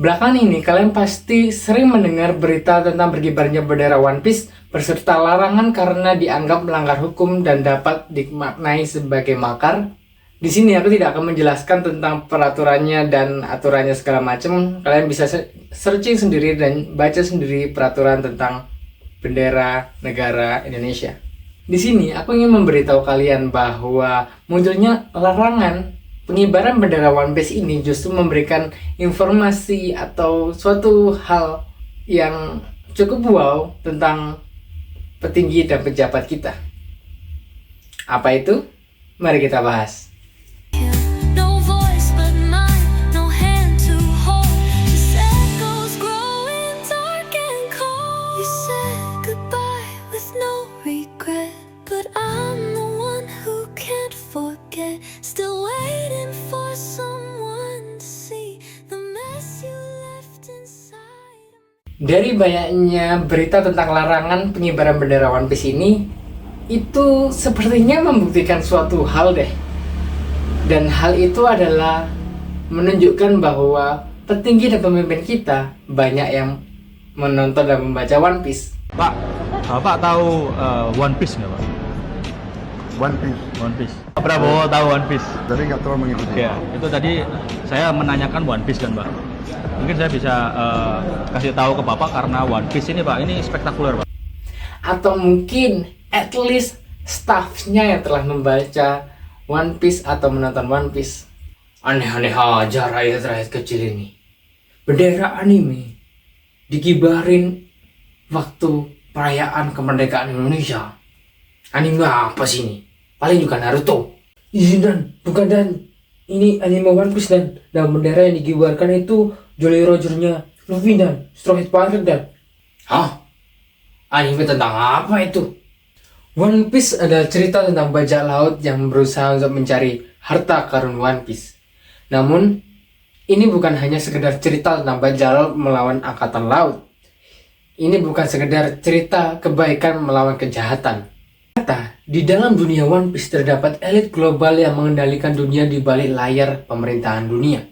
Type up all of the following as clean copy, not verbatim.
Belakangan ini kalian pasti sering mendengar berita tentang berkibarnya bendera One Piece beserta larangan karena dianggap melanggar hukum dan dapat dimaknai sebagai makar. Di sini aku tidak akan menjelaskan tentang peraturannya dan aturannya segala macam. Kalian bisa searching sendiri dan baca sendiri peraturan tentang bendera negara Indonesia. Di sini aku ingin memberitahu kalian bahwa munculnya larangan pengibaran bendera One Piece ini justru memberikan informasi atau suatu hal yang cukup wow tentang petinggi dan pejabat kita. Apa itu? Mari kita bahas. Dari banyaknya berita tentang larangan pengibaran bendera One Piece ini, itu sepertinya membuktikan suatu hal deh. Dan hal itu adalah menunjukkan bahwa petinggi dan pemimpin kita banyak yang menonton dan membaca One Piece. Pak, Bapak tahu One Piece nggak, Pak? One Piece. One Piece. Pak Prabowo tahu One Piece? Jadi nggak terlalu mengikuti. Ya, itu tadi saya menanyakan One Piece kan, Pak. Mungkin saya bisa kasih tahu ke Bapak karena One Piece ini, Pak, ini spektakuler, Pak. Atau mungkin at least staffnya yang telah membaca One Piece atau menonton One Piece. Aneh-aneh aja rakyat-rakyat kecil ini. Bendera anime dikibarin waktu perayaan kemerdekaan Indonesia. Anime apa sih ini? Paling juga Naruto. Izin dan, bukan dan. Ini anime One Piece dan bendera yang dikibarkan itu Jolly Roger-nya Luffy dan Straw Hat Pirate dan. Hah? Anime tentang apa itu? One Piece adalah cerita tentang bajak laut yang berusaha untuk mencari harta karun One Piece. Namun, ini bukan hanya sekedar cerita tentang bajak laut melawan angkatan laut. Ini bukan sekedar cerita kebaikan melawan kejahatan. Di dalam dunia One Piece terdapat elit global yang mengendalikan dunia di balik layar pemerintahan dunia.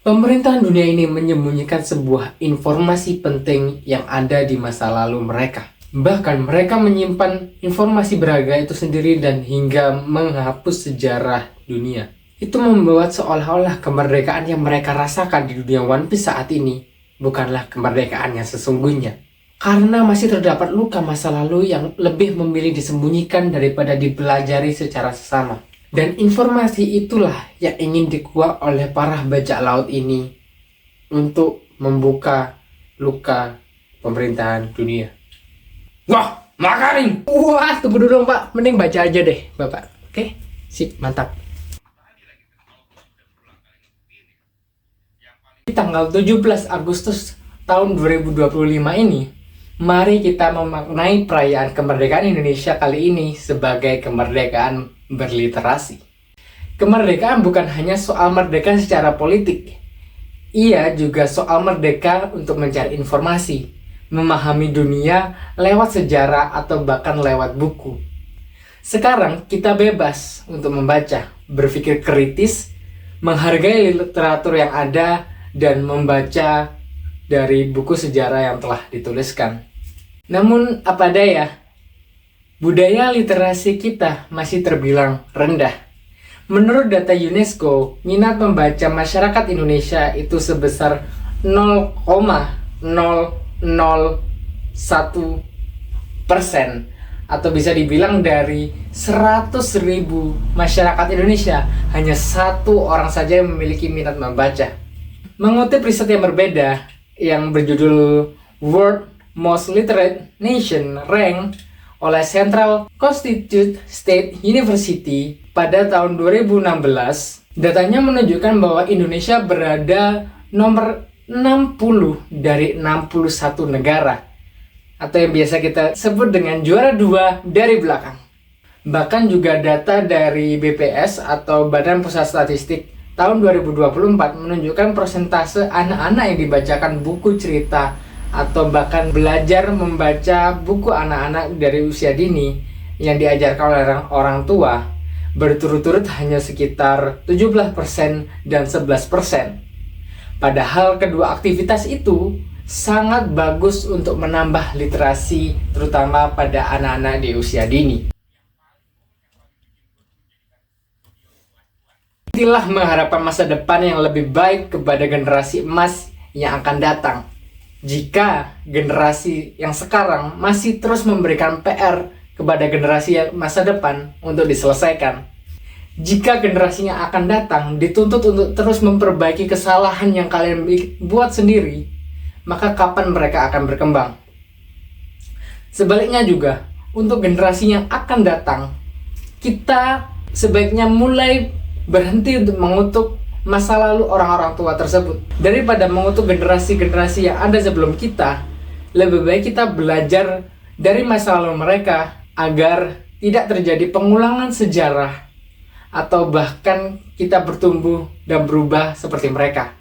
Pemerintahan dunia ini menyembunyikan sebuah informasi penting yang ada di masa lalu mereka. Bahkan mereka menyimpan informasi berharga itu sendiri dan hingga menghapus sejarah dunia. Itu membuat seolah-olah kemerdekaan yang mereka rasakan di dunia One Piece saat ini bukanlah kemerdekaan yang sesungguhnya. Karena masih terdapat luka masa lalu yang lebih memilih disembunyikan daripada dipelajari secara sesama. Dan informasi itulah yang ingin dikuak oleh para bajak laut ini untuk membuka luka pemerintahan dunia. Wah, makanin! Wah, tunggu dulu Pak, mending baca aja deh Bapak. Oke, sip, mantap. Di tanggal 17 Agustus tahun 2025 ini, mari kita memaknai perayaan kemerdekaan Indonesia kali ini sebagai kemerdekaan berliterasi. Kemerdekaan bukan hanya soal merdeka secara politik. Ia juga soal merdeka untuk mencari informasi, memahami dunia lewat sejarah atau bahkan lewat buku. Sekarang kita bebas untuk membaca, berpikir kritis, menghargai literatur yang ada, dan membaca dari buku sejarah yang telah dituliskan. Namun apa daya, budaya literasi kita masih terbilang rendah. Menurut data UNESCO, minat membaca masyarakat Indonesia itu sebesar 0,001%, atau bisa dibilang dari 100.000 masyarakat Indonesia, hanya 1 orang saja yang memiliki minat membaca. Mengutip riset yang berbeda yang berjudul World Most Literate Nation Rank oleh Central Constitute State University pada tahun 2016, datanya menunjukkan bahwa Indonesia berada nomor 60 dari 61 negara, atau yang biasa kita sebut dengan juara 2 dari belakang. Bahkan juga data dari BPS atau Badan Pusat Statistik tahun 2024 menunjukkan persentase anak-anak yang dibacakan buku cerita atau bahkan belajar membaca buku anak-anak dari usia dini yang diajarkan oleh orang tua berturut-turut hanya sekitar 17% dan 11%. Padahal kedua aktivitas itu sangat bagus untuk menambah literasi, terutama pada anak-anak di usia dini. Inilah mengharapkan masa depan yang lebih baik kepada generasi emas yang akan datang. Jika generasi yang sekarang masih terus memberikan PR kepada generasi yang masa depan untuk diselesaikan, jika generasi yang akan datang dituntut untuk terus memperbaiki kesalahan yang kalian buat sendiri, maka kapan mereka akan berkembang? Sebaliknya juga, untuk generasi yang akan datang, kita sebaiknya mulai berhenti untuk mengutuk masa lalu orang-orang tua tersebut. Daripada mengutuk generasi-generasi yang ada sebelum kita, lebih baik kita belajar dari masa lalu mereka agar tidak terjadi pengulangan sejarah atau bahkan kita bertumbuh dan berubah seperti mereka,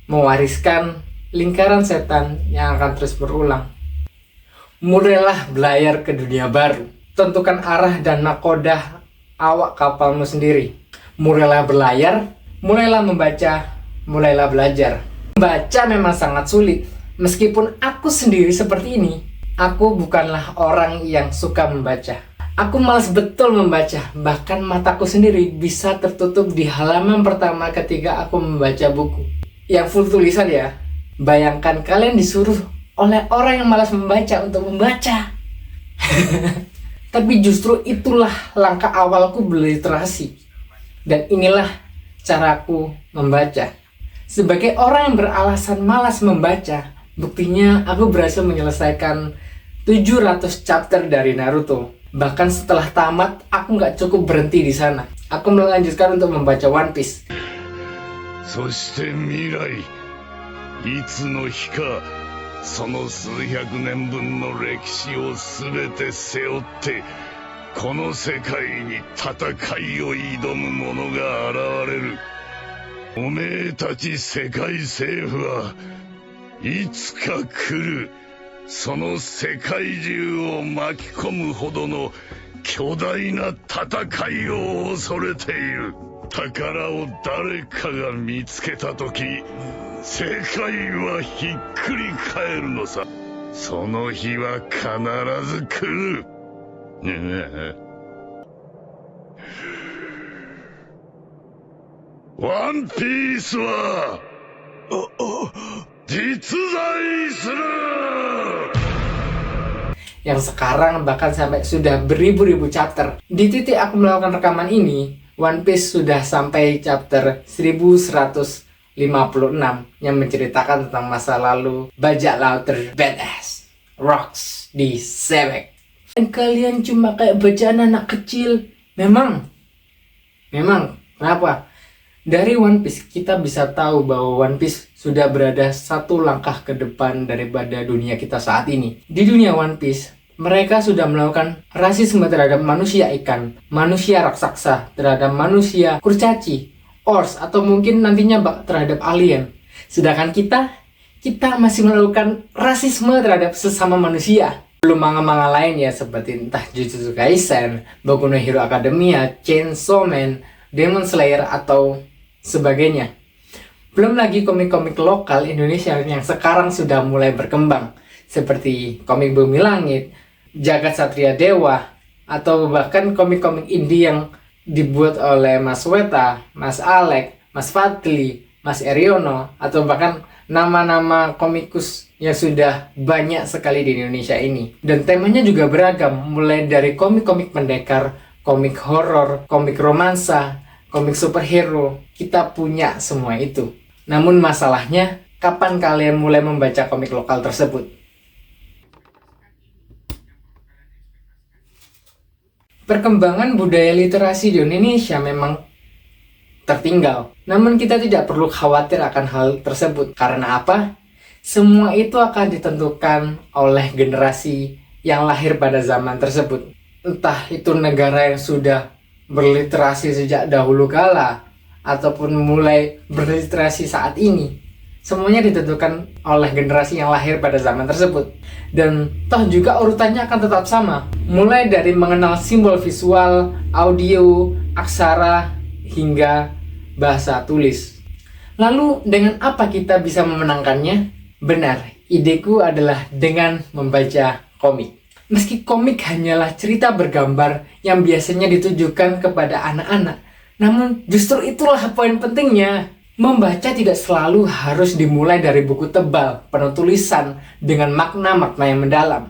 mewariskan lingkaran setan yang akan terus berulang. Mulailah belayar ke dunia baru. Tentukan arah dan nakodah awak kapalmu sendiri. Mulailah berlayar, mulailah membaca, mulailah belajar. Membaca memang sangat sulit. Meskipun aku sendiri seperti ini, aku bukanlah orang yang suka membaca. Aku malas betul membaca. Bahkan mataku sendiri bisa tertutup di halaman pertama ketika aku membaca buku yang full tulisan ya. Bayangkan kalian disuruh oleh orang yang malas membaca untuk membaca. Tapi justru itulah langkah awalku berliterasi. Dan inilah caraku membaca. Sebagai orang yang beralasan malas membaca, buktinya aku berhasil menyelesaikan 700 chapter dari Naruto. Bahkan setelah tamat, aku nggak cukup berhenti di sana. Aku melanjutkan untuk membaca One Piece. そして未来、いつの日かその数百年分の歴史を全て背負ってこの世界に戦いを挑む者が現れる。おめえたち世界政府はいつか来る。その世界中を巻き込むほどの巨大な戦いを恐れている。宝を誰かが見つけたとき、世界はひっくり返るのさ。その日は必ず来る。ワンピースは実在する。Yang sekarang bahkan sampai sudah beribu-ribu chapter. Di titik aku melakukan rekaman ini, One Piece sudah sampai chapter 1156 yang menceritakan tentang masa lalu bajak laut badass Rocks di Sebek. Dan kalian cuma kayak bacaan anak kecil. Memang, kenapa? Dari One Piece kita bisa tahu bahwa One Piece sudah berada satu langkah ke depan daripada dunia kita saat ini. Di dunia One Piece, mereka sudah melakukan rasisme terhadap manusia ikan, manusia raksasa, terhadap manusia kurcaci, ors, atau mungkin nantinya terhadap alien. Sedangkan kita masih melakukan rasisme terhadap sesama manusia. Belum manga-manga lain ya, seperti entah Jujutsu Kaisen, Boku no Hero Academia, Chainsaw Man, Demon Slayer, atau sebagainya. Belum lagi komik-komik lokal Indonesia yang sekarang sudah mulai berkembang, seperti komik Bumi Langit, Jagat Satria Dewa, atau bahkan komik-komik indie yang dibuat oleh Mas Weta, Mas Alek, Mas Fadli, Mas Eriono, atau bahkan nama-nama komikus yang sudah banyak sekali di Indonesia ini. Dan temanya juga beragam, mulai dari komik-komik pendekar, komik horor, komik romansa, komik superhero. Kita punya semua itu. Namun masalahnya, kapan kalian mulai membaca komik lokal tersebut? Perkembangan budaya literasi di Indonesia memang tertinggal. Namun kita tidak perlu khawatir akan hal tersebut. Karena apa? Semua itu akan ditentukan oleh generasi yang lahir pada zaman tersebut. Entah itu negara yang sudah berliterasi sejak dahulu kala, ataupun mulai berliterasi saat ini. Semuanya ditentukan oleh generasi yang lahir pada zaman tersebut. Dan toh juga urutannya akan tetap sama. Mulai dari mengenal simbol visual, audio, aksara, hingga bahasa tulis. Lalu dengan apa kita bisa memenangkannya? Benar, ideku adalah dengan membaca komik. Meski komik hanyalah cerita bergambar yang biasanya ditujukan kepada anak-anak, namun justru itulah poin pentingnya. Membaca tidak selalu harus dimulai dari buku tebal, penuh tulisan dengan makna-makna yang mendalam.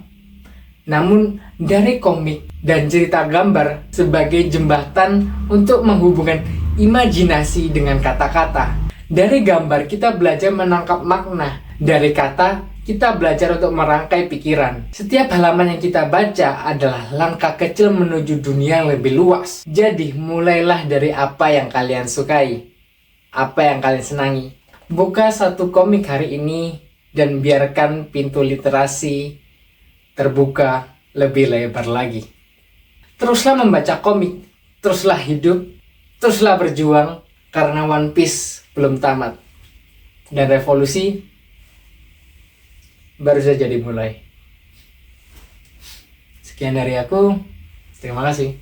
Namun dari komik dan cerita gambar sebagai jembatan untuk menghubungkan imajinasi dengan kata-kata. Dari gambar kita belajar menangkap makna, dari kata kita belajar untuk merangkai pikiran. Setiap halaman yang kita baca adalah langkah kecil menuju dunia yang lebih luas. Jadi mulailah dari apa yang kalian sukai, apa yang kalian senangi. Buka satu komik hari ini dan biarkan pintu literasi terbuka lebih lebar lagi. Teruslah membaca komik, teruslah hidup, teruslah berjuang, karena One Piece belum tamat. Dan revolusi baru saja dimulai. Sekian dari aku, terima kasih.